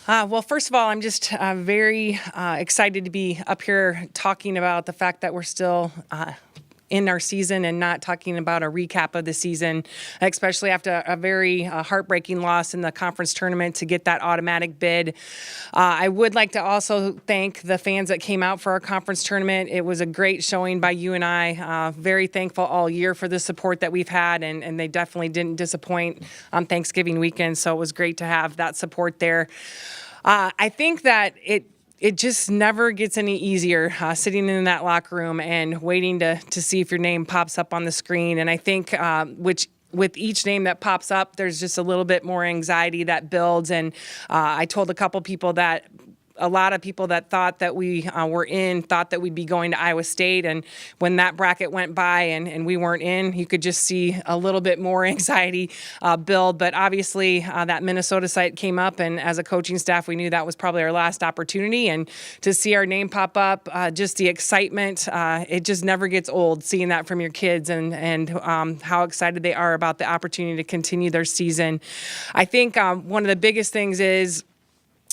Well, first of all, I'm just very excited to be up here talking about the fact that we're still in our season and not talking about a recap of the season, especially after a very heartbreaking loss in the conference tournament to get that automatic bid. I would like to also thank the fans that came out for our conference tournament. It was a great showing by UNI. Very thankful all year for the support that we've had, and they definitely didn't disappoint on Thanksgiving weekend, so it was great to have that support there. I think that it just never gets any easier sitting in that locker room and waiting to see if your name pops up on the screen. And I think with each name that pops up, there's just a little bit more anxiety that builds. And I told a lot of people that thought that we thought that we'd be going to Iowa State. And when that bracket went by and we weren't in, you could just see a little bit more anxiety build. But obviously that Minnesota site came up, and as a coaching staff, we knew that was probably our last opportunity. And to see our name pop up, just the excitement, it just never gets old seeing that from your kids and how excited they are about the opportunity to continue their season. I think one of the biggest things is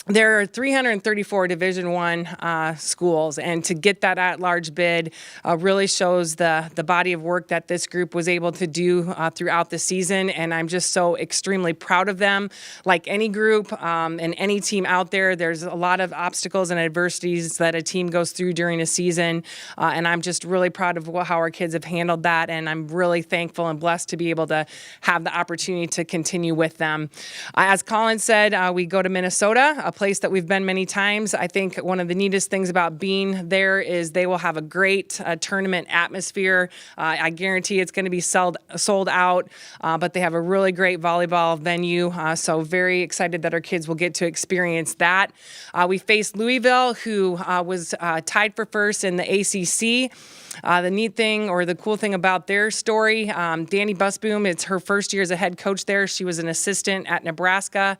there are 334 Division I schools, and to get that at-large bid really shows the body of work that this group was able to do throughout the season, and I'm just so extremely proud of them. Like any group and any team out there, there's a lot of obstacles and adversities that a team goes through during a season, and I'm just really proud of how our kids have handled that, and I'm really thankful and blessed to be able to have the opportunity to continue with them. As Colin said, we go to Minnesota, a place that we've been many times. I think one of the neatest things about being there is they will have a great tournament atmosphere. I guarantee it's going to be sold out, but they have a really great volleyball venue. So very excited that our kids will get to experience that. We faced Louisville, who was tied for first in the ACC. The neat thing or the cool thing about their story, Danny Busboom, it's her first year as a head coach there. She was an assistant at Nebraska.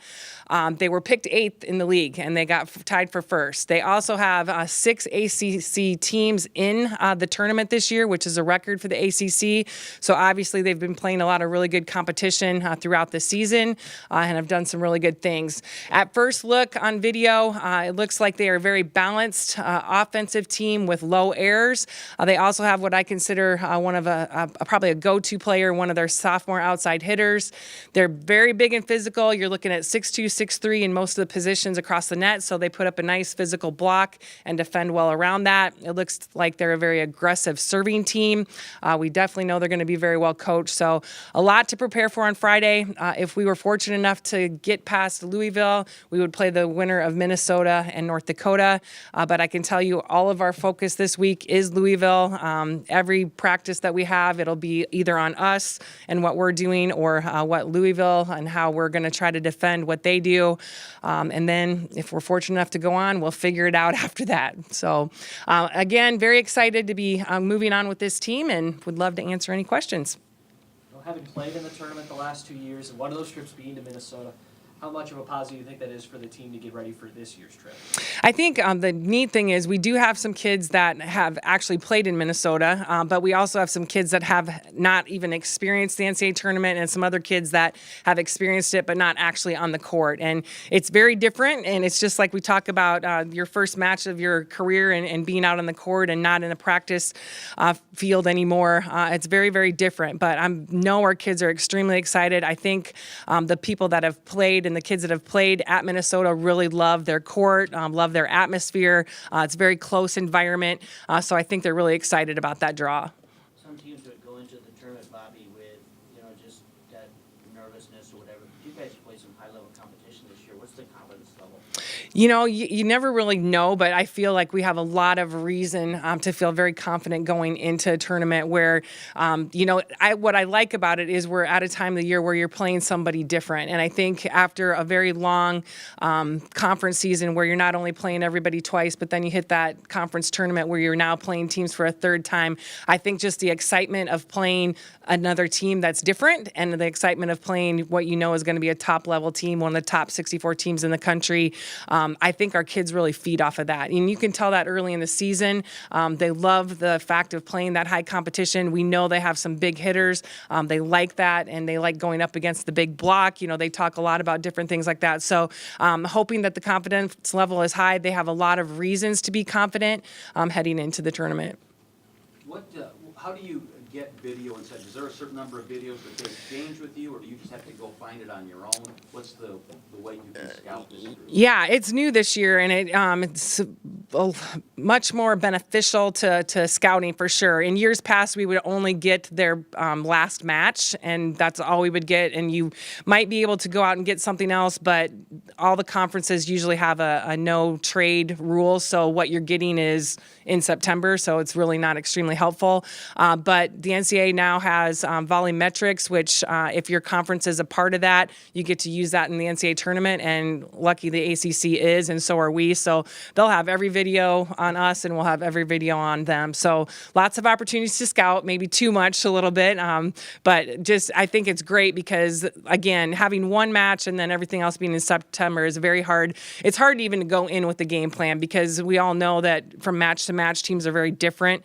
They were picked 8th in the league, and they got tied for first. They also have 6 ACC teams in the tournament this year, which is a record for the ACC. So obviously they've been playing a lot of really good competition throughout the season and have done some really good things. At first look on video, it looks like they are a very balanced offensive team with low errors. They also have what I consider one of probably a go-to player, one of their sophomore outside hitters. They're very big and physical. You're looking at 6'2", 6'3" in most of the positions across the net, so they put up a nice physical block and defend well around that. It looks like they're a very aggressive serving team. We definitely know they're going to be very well coached, so a lot to prepare for on Friday. If we were fortunate enough to get past Louisville, we would play the winner of Minnesota and North Dakota, but I can tell you all of our focus this week is Louisville. Every practice that we have, it'll be either on us and what we're doing or what Louisville and how we're going to try to defend what they do. And then if we're fortunate enough to go on, we'll figure it out after that. So again, very excited to be moving on with this team and would love to answer any questions. Well, having played in the tournament the last 2 years and one of those trips being to Minnesota, how much of a positive do you think that is for the team to get ready for this year's trip? I think the neat thing is we do have some kids that have actually played in Minnesota, but we also have some kids that have not even experienced the NCAA tournament and some other kids that have experienced it but not actually on the court. And it's very different, and it's just like we talk about your first match of your career and being out on the court and not in a practice field anymore. It's very, very different, but I know our kids are extremely excited. I think the people that have played and the kids that have played at Minnesota really love their court, love their atmosphere. It's a very close environment, so I think they're really excited about that draw. Some teams would go into the tournament, Bobbi, with just that nervousness or whatever. You guys play some high-level competition this year. What's the confidence level? You never really know, but I feel like we have a lot of reason to feel very confident going into a tournament where, what I like about it is we're at a time of the year where you're playing somebody different. And I think after a very long conference season where you're not only playing everybody twice, but then you hit that conference tournament where you're now playing teams for a third time, I think just the excitement of playing another team that's different and the excitement of playing what you know is going to be a top-level team, one of the top 64 teams in the country, I think our kids really feed off of that. And you can tell that early in the season. They love the fact of playing that high competition. We know they have some big hitters. They like that, and they like going up against the big block. They talk a lot about different things like that. So hoping that the confidence level is high. They have a lot of reasons to be confident heading into the tournament. How do you get video and such? Is there a certain number of videos that they exchange with you, or do you just have to go find it on your own? What's the way you can scout this group? Yeah, it's new this year, and it's much more beneficial to scouting for sure. In years past, we would only get their last match, and that's all we would get. And you might be able to go out and get something else, but all the conferences usually have a no trade rule. So what you're getting is in September, so it's really not extremely helpful. But the NCAA now has Volleymetrics, which if your conference is a part of that, you get to use that in the NCAA tournament. And lucky the ACC is, and so are we. So they'll have every video on us, and we'll have every video on them. So lots of opportunities to scout, maybe too much a little bit. But just I think it's great because, again, having one match and then everything else being in September is very hard. It's hard even to go in with the game plan because we all know that from match to match, teams are very different.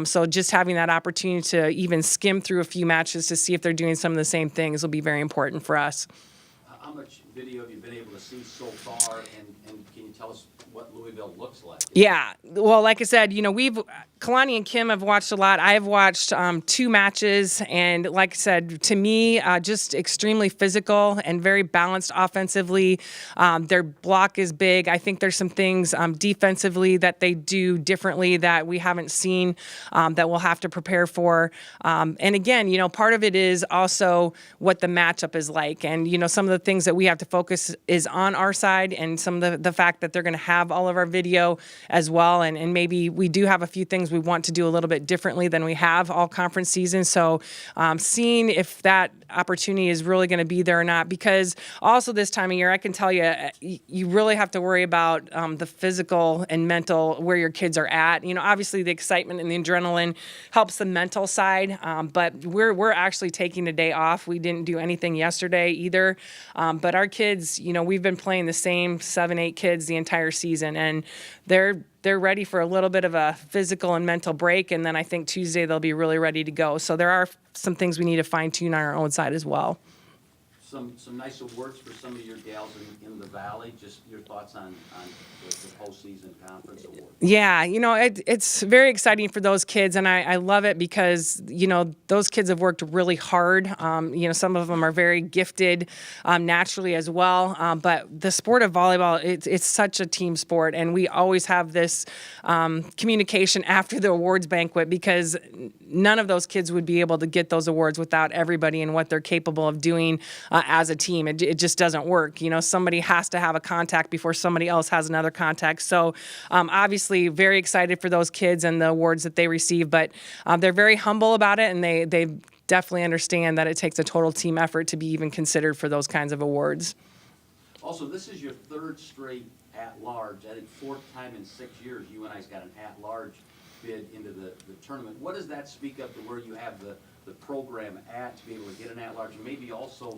So just having that opportunity to even skim through a few matches to see if they're doing some of the same things will be very important for us. How much video have you been able to see so far, and can you tell us what Louisville looks like? Yeah, well, like I said, Kalani and Kim have watched a lot. I've watched 2 matches, and like I said, to me, just extremely physical and very balanced offensively. Their block is big. I think there's some things defensively that they do differently that we haven't seen that we'll have to prepare for. And again, part of it is also what the matchup is like. And, some of the things that we have to focus is on our side, and some of the fact that they're going to have all of our video as well. And maybe we do have a few things we want to do a little bit differently than we have all conference season. So seeing if that opportunity is really going to be there or not, because also this time of year, I can tell you, you really have to worry about the physical and mental, where your kids are at. Obviously the excitement and the adrenaline helps the mental side, but we're actually taking a day off. We didn't do anything yesterday either. But our kids, we've been playing the same 7-8 kids the entire season, and they're ready for a little bit of a physical and mental break, and then I think Tuesday they'll be really ready to go. So there are some things we need to fine-tune on our own side as well. Some nice awards for some of your gals in the Valley. Just your thoughts on the postseason conference award. Yeah, it's very exciting for those kids, and I love it because, those kids have worked really hard. Some of them are very gifted naturally as well. But the sport of volleyball, it's such a team sport, and we always have this communication after the awards banquet because none of those kids would be able to get those awards without everybody and what they're capable of doing as a team. It just doesn't work. Somebody has to have a contact before somebody else has another contact. So obviously very excited for those kids and the awards that they receive, but they're very humble about it, and they definitely understand that it takes a total team effort to be even considered for those kinds of awards. Also, this is your 3rd straight at-large. I think 4th time in 6 years UNI's got an at-large bid into the tournament. What does that speak of to where you have the program at to be able to get an at-large, and maybe also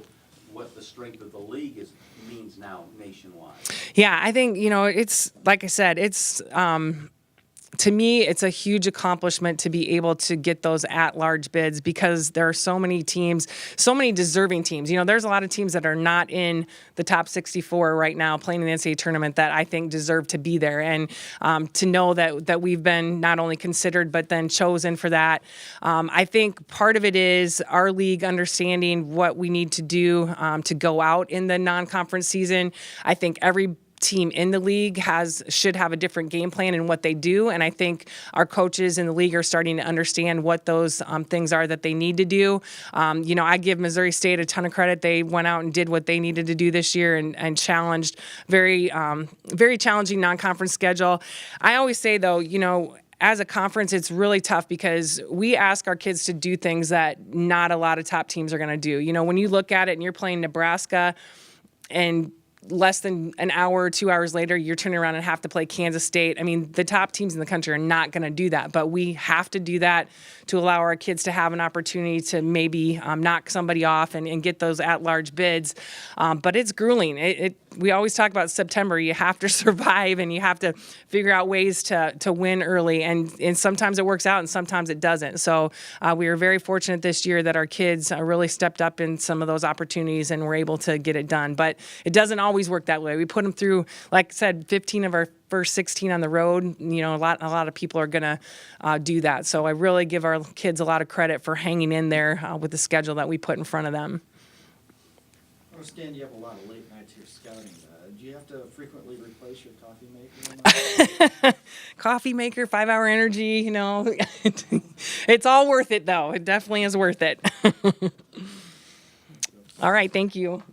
what the strength of the league means now nationwide? Yeah, I think, it's like I said, it's to me, it's a huge accomplishment to be able to get those at-large bids because there are so many teams, so many deserving teams. There's a lot of teams that are not in the top 64 right now playing in the NCAA tournament that I think deserve to be there. And to know that we've been not only considered but then chosen for that, I think part of it is our league understanding what we need to do to go out in the non-conference season. I think every team in the league should have a different game plan in what they do, and I think our coaches in the league are starting to understand what those things are that they need to do. I give Missouri State a ton of credit. They went out and did what they needed to do this year and challenged very challenging non-conference schedule. I always say though, as a conference, it's really tough because we ask our kids to do things that not a lot of top teams are going to do. When you look at it and you're playing Nebraska and less than an hour, 2 hours later, you're turning around and have to play Kansas State. I mean, the top teams in the country are not going to do that, but we have to do that to allow our kids to have an opportunity to maybe knock somebody off and get those at-large bids. But it's grueling. We always talk about September. You have to survive, and you have to figure out ways to win early. And sometimes it works out, and sometimes it doesn't. So we were very fortunate this year that our kids really stepped up in some of those opportunities and were able to get it done. But it doesn't always work that way. We put them through, like I said, 15 of our first 16 on the road. You know, a lot of people are going to do that. So I really give our kids a lot of credit for hanging in there with the schedule that we put in front of them. I understand you have a lot of late nights here scouting. Do you have to frequently replace your coffee maker? Coffee maker, 5-hour energy, you know. It's all worth it, though. It definitely is worth it. All right, thank you.